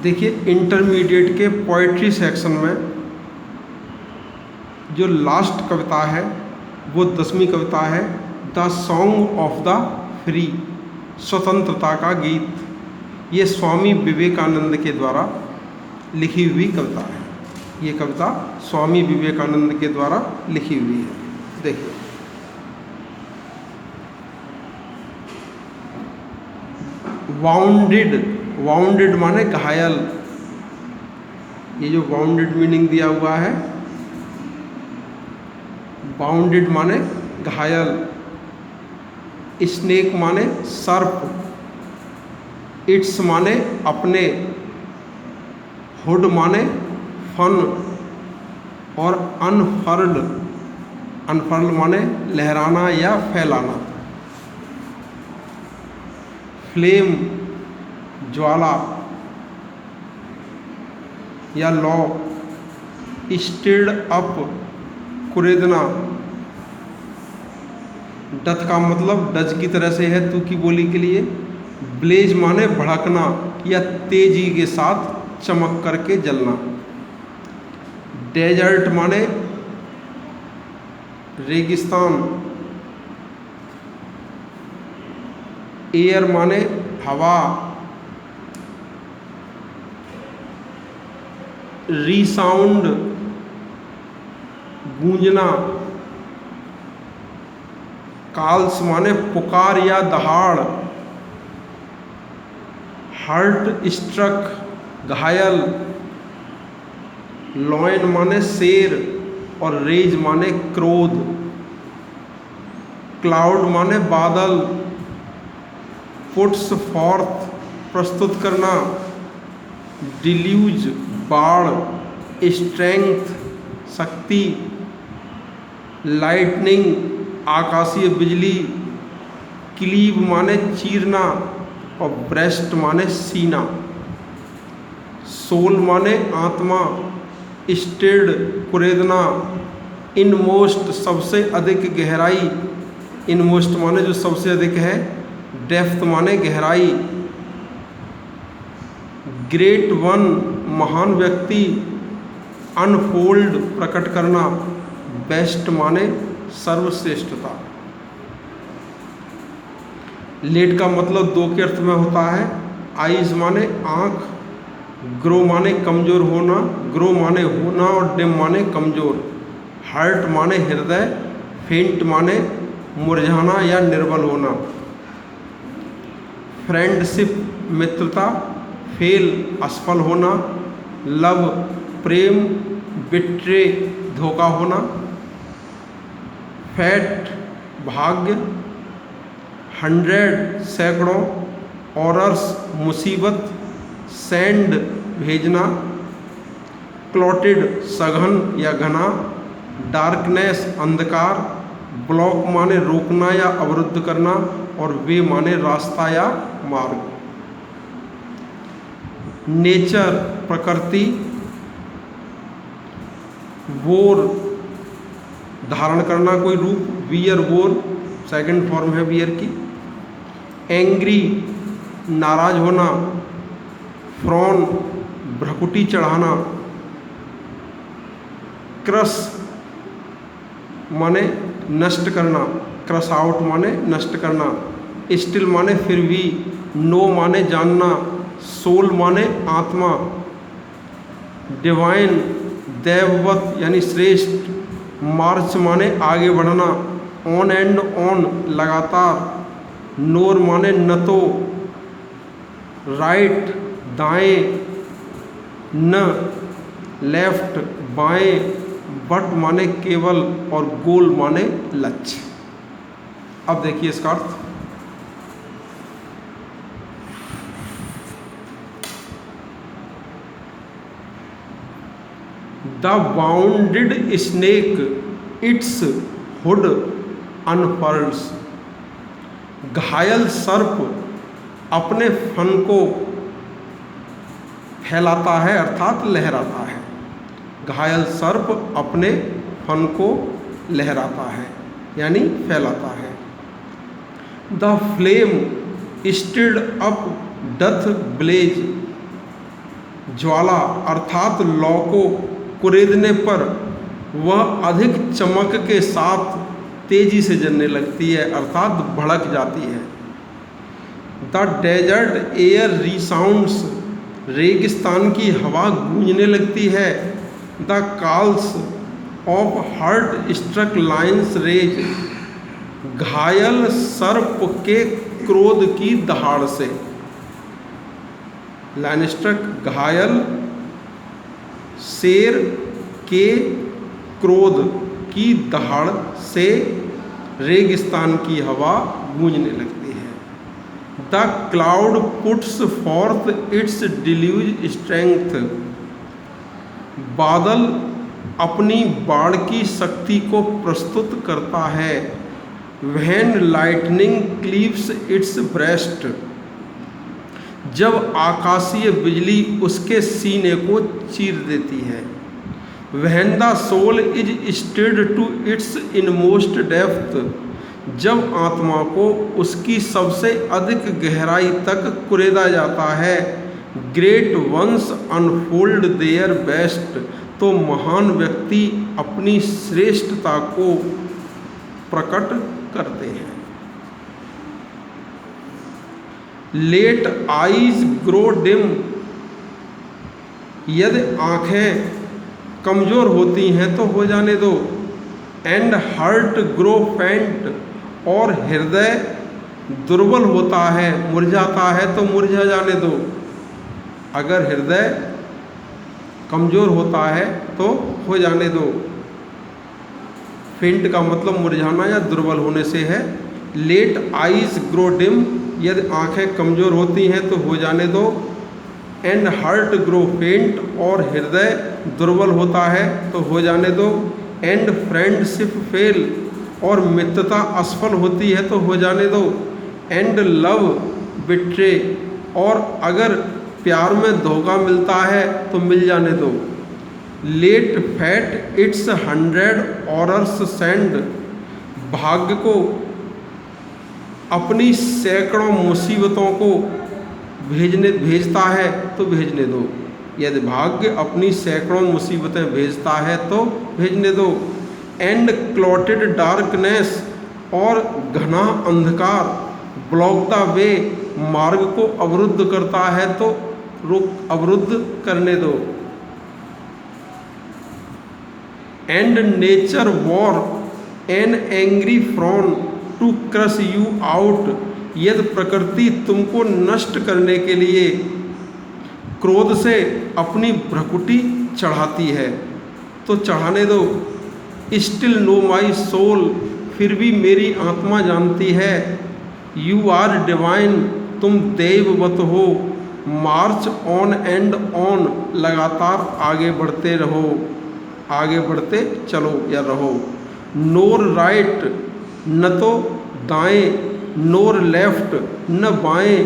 देखिए, इंटरमीडिएट के poetry section में जो लास्ट कविता है वो 10वीं कविता है, the song of the free, स्वतंत्रता का गीत। ये स्वामी विवेकानंद के द्वारा लिखी हुई कविता है। ये कविता स्वामी विवेकानंद के द्वारा लिखी हुई है। देखिए, वाउंडेड, वाउंडेड माने घायल। ये जो वाउंडेड मीनिंग दिया हुआ है, वाउंडेड माने घायल, स्नेक माने सर्प, इट्स माने अपने, हुड माने फन, और अनफर्ड, अनफर्ड माने लहराना या फैलाना। फ्लेम ज्वाला या लॉ, स्टिर्ड अप कुरेदना। डथ का मतलब डज की तरह से है तू की बोली के लिए। ब्लेज माने भड़कना या तेजी के साथ चमक करके जलना। डेजर्ट माने रेगिस्तान। एयर माने हवा। रीसाउंड गूंजना। कॉल्स माने पुकार या दहाड़। हार्ट स्ट्रक घायल। लॉयन माने शेर और रेज माने क्रोध। क्लाउड माने बादल। पुट्स फॉर्थ प्रस्तुत करना। डिल्यूज बाढ़। स्ट्रेंथ शक्ति। लाइटनिंग आकाशीय बिजली। क्लीव माने चीरना और ब्रेस्ट माने सीना। सोल माने आत्मा। स्टिर्ड कुरेदना। इनमोस्ट सबसे अधिक गहराई। इनमोस्ट माने जो सबसे अधिक है। डेप्थ माने गहराई। ग्रेट वन महान व्यक्ति। अनफोल्ड प्रकट करना। बेस्ट माने सर्वश्रेष्ठता। लेट का मतलब दो के अर्थ में होता है। आइज माने आँख। ग्रो माने कमज़ोर होना, ग्रो माने होना और डिम माने कमज़ोर। हार्ट माने हृदय। फेंट माने मुरझाना या निर्बल होना। फ्रेंडशिप मित्रता। फेल असफल होना। लव प्रेम। बिट्रे धोखा होना। फैट भाग्य। 100 सैकड़ों। ऑरर्स मुसीबत। सेंड भेजना। क्लॉटेड सघन या घना। डार्कनेस अंधकार। ब्लॉक माने रोकना या अवरुद्ध करना और वे माने रास्ता या मार्ग। नेचर प्रकृति। वोर धारण करना कोई रूप। वियर वोर सेकंड फॉर्म है वियर की। एंग्री नाराज होना। फ्रॉन भ्रकुटी चढ़ाना। क्रश माने नष्ट करना। क्रश आउट माने नष्ट करना। स्टिल माने फिर भी। नो माने जानना। सोल माने आत्मा। डिवाइन दैववत यानी श्रेष्ठ। मार्च माने आगे बढ़ना। ऑन एंड ऑन लगातार। नोर माने न तो। राइट दाएं। न लेफ्ट बाएं। बट माने केवल और गोल माने लक्ष्य। अब देखिए इसका अर्थ। The bounded snake its hood unfurls. घायल सर्प अपने फन को फैलाता है अर्थात लहराता है। घायल सर्प अपने फन को लहराता है यानी फैलाता है। The flame stirred up doth blaze. ज्वाला अर्थात लौ को कुरेदने पर वह अधिक चमक के साथ तेजी से जलने लगती है, अर्थात भड़क जाती है। द डेजर्ट एयर रिसाउंड्स, रेगिस्तान की हवा गूंजने लगती है। The calls of heart struck lions rage, घायल सर्प के क्रोध की दहाड़ से। लायन स्ट्रक घायल शेर के क्रोध की दहाड़ से रेगिस्तान की हवा गूंजने लगती है। The cloud puts forth its deluge strength, बादल अपनी बाढ़ की शक्ति को प्रस्तुत करता है। When lightning cleaves its breast, जब आकाशीय बिजली उसके सीने को चीर देती है। When the soul is stirred to its inmost depth, जब आत्मा को उसकी सबसे अधिक गहराई तक कुरेदा जाता है। Great once unfold their best, तो महान व्यक्ति अपनी श्रेष्ठता को प्रकट करते हैं। लेट आईज ग्रो डिम, यदि आँखें कमज़ोर होती हैं तो हो जाने दो। एंड हार्ट ग्रो फेंट, और हृदय दुर्बल होता है, मुरझाता है तो मुरझा जाने दो। अगर हृदय कमज़ोर होता है तो हो जाने दो। फेंट का मतलब मुरझाना या दुर्बल होने से है। लेट आईज ग्रो डिम, यदि आँखें कमज़ोर होती हैं तो हो जाने दो। एंड हार्ट ग्रो फेंट, और हृदय दुर्बल होता है तो हो जाने दो। एंड फ्रेंडशिप फेल, और मित्रता असफल होती है तो हो जाने दो। एंड लव बिट्रे, और अगर प्यार में धोखा मिलता है तो मिल जाने दो। लेट फैट इट्स 100 ऑरर्स सेंड, भाग्य को अपनी सैकड़ों मुसीबतों को भेजता है तो भेजने दो। यदि भाग्य अपनी सैकड़ों मुसीबतें भेजता है तो भेजने दो। एंड क्लॉटेड डार्कनेस, और घना अंधकार ब्लॉक द वे, मार्ग को अवरुद्ध करता है तो अवरुद्ध करने दो। And nature wore an angry frown to crush you out, यदि प्रकृति तुमको नष्ट करने के लिए क्रोध से अपनी भ्रकुटी चढ़ाती है तो चढ़ाने दो। स्टिल नो माई सोल, फिर भी मेरी आत्मा जानती है। यू आर डिवाइन, तुम दैववत हो। मार्च ऑन एंड ऑन, लगातार आगे बढ़ते रहो, आगे बढ़ते चलो या रहो। नोर राइट, न तो दाएं, नोर लेफ्ट, न बाएं,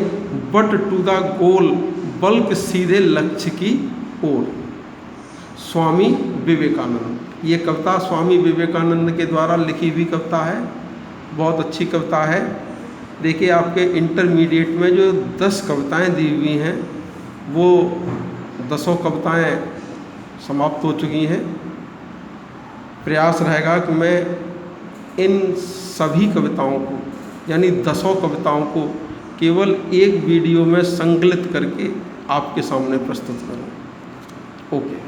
बट टू द गोल, बल्कि सीधे लक्ष्य की ओर। स्वामी विवेकानंद। ये कविता स्वामी विवेकानंद के द्वारा लिखी हुई कविता है, बहुत अच्छी कविता है। देखिए आपके इंटरमीडिएट में जो 10 कविताएं दी हुई हैं वो 10 कविताएं समाप्त हो चुकी हैं। प्रयास रहेगा कि मैं इन सभी कविताओं को यानी 10 कविताओं को केवल एक वीडियो में संकलित करके आपके सामने प्रस्तुत करूं। ओके।